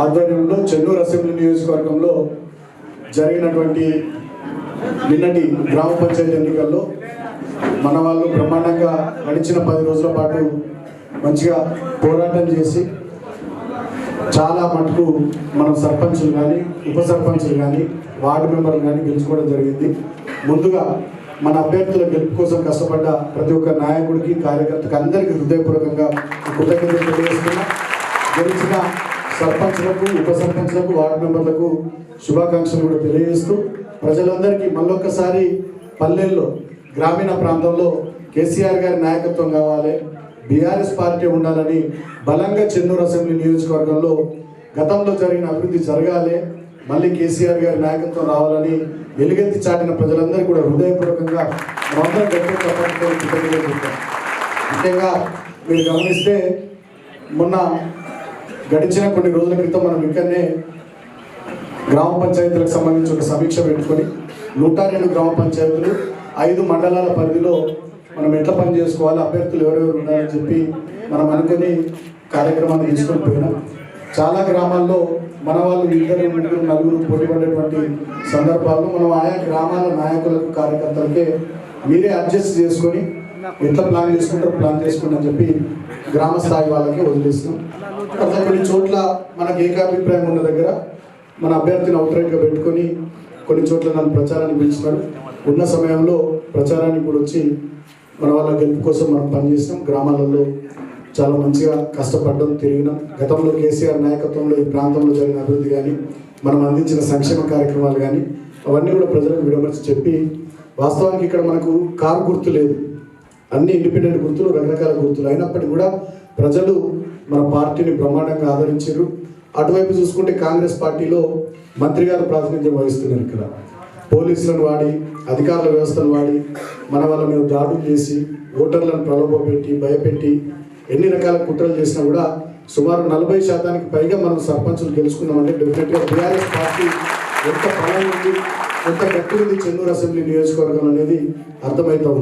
ఆధ్వర్యంలో చెన్నూరు అసెంబ్లీ నియోజకవర్గంలో జరిగినటువంటి నిన్నటి గ్రామ పంచాయతీ ఎన్నికల్లో మన వాళ్ళు బ్రహ్మాండంగా గడిచిన 10 రోజుల పాటు మంచిగా పోరాటం చేసి చాలా మటుకు మనం సర్పంచులు కానీ ఉప సర్పంచులు కానీ వార్డు మెంబర్లు కానీ గెలుచుకోవడం జరిగింది. ముందుగా మన అభ్యర్థుల గెలుపు కోసం కష్టపడ్డ ప్రతి ఒక్క నాయకుడికి కార్యకర్తకి అందరికీ హృదయపూర్వకంగా కృతజ్ఞతలు తెలియజేస్తున్నా. గెలిచిన సర్పంచ్లకు ఉప సర్పంచ్లకు వార్డు మెంబర్లకు శుభాకాంక్షలు కూడా తెలియజేస్తూ ప్రజలందరికీ మళ్ళొక్కసారి పల్లెల్లో గ్రామీణ ప్రాంతంలో కేసీఆర్ గారి నాయకత్వం కావాలి, బీఆర్ఎస్ పార్టీ ఉండాలని బలంగా చెన్నూరు అసెంబ్లీ నియోజకవర్గంలో గతంలో జరిగిన అభివృద్ధి జరగాలి, మళ్ళీ కేసీఆర్ గారి నాయకత్వం రావాలని వెలుగెత్తి చాటిన ప్రజలందరికీ కూడా హృదయపూర్వకంగా మనందరం గట్టిగా కృతజ్ఞతలు చెప్తాం. ముఖ్యంగా మీరు గమనిస్తే మొన్న గడిచిన కొన్ని రోజుల క్రితం మనం ఇక్కడనే గ్రామ పంచాయతీలకు సంబంధించి ఒక సమీక్ష పెట్టుకొని 102 గ్రామ పంచాయతీలు 5 మండలాల పరిధిలో మనం ఎట్లా పని చేసుకోవాలి, అభ్యర్థులు ఎవరెవరు ఉండాలని చెప్పి మనం అనుకుని కార్యక్రమాన్ని తీసుకొని పోయినాం. చాలా గ్రామాల్లో మన వాళ్ళు 2, 3, 4 పోటీ పడేటువంటి సందర్భాల్లో మనం ఆయా గ్రామాల నాయకులకు కార్యకర్తలకే మీరే అడ్జస్ట్ చేసుకొని ఎట్లా ప్లాన్ చేసుకుంటారు అని చెప్పి గ్రామ స్థాయి వాళ్ళకి వదిలేస్తున్నాం. అట్లా కొన్ని చోట్ల మనకు ఏకాభిప్రాయం ఉన్న దగ్గర మన అభ్యర్థిని అవుట్రైట్గా పెట్టుకొని కొన్ని చోట్ల నన్ను ప్రచారానికి పిలిచినాడు. ఉన్న సమయంలో ప్రచారానికి కూడా వచ్చి మన వాళ్ళ గెలుపు కోసం మనం పనిచేసినాం. గ్రామాలలో చాలా మంచిగా కష్టపడ్డాం, తిరిగినాం. గతంలో కేసీఆర్ నాయకత్వంలో ఈ ప్రాంతంలో జరిగిన అభివృద్ధి కానీ మనం అందించిన సంక్షేమ కార్యక్రమాలు కానీ అవన్నీ కూడా ప్రజలకు విడమర్చి చెప్పి, వాస్తవానికి ఇక్కడ మనకు కారు గుర్తు లేదు, అన్ని ఇండిపెండెంట్ గుర్తులు, రకరకాల గుర్తులు అయినప్పటికీ కూడా ప్రజలు మన పార్టీని బ్రహ్మాండంగా ఆదరించారు. అటువైపు చూసుకుంటే కాంగ్రెస్ పార్టీలో మంత్రి గారు ప్రాతినిధ్యం వహిస్తున్నారు. ఇక్కడ పోలీసులను వాడి, అధికారుల వ్యవస్థను వాడి మన వాళ్ళ మీద దాడులు చేసి, ఓటర్లను ప్రలోభపెట్టి, భయపెట్టి ఎన్ని రకాల కుట్రలు చేసినా కూడా సుమారు 40% పైగా మనం సర్పంచులు గెలుచుకున్నామంటే డెఫినెట్గా బీఆర్ఎస్ పార్టీ ఎంత బలం ఉంది, ఎంత గట్టి ఉంది చెన్నూరు అసెంబ్లీ నియోజకవర్గం అనేది అర్థమవుతా ఉంది.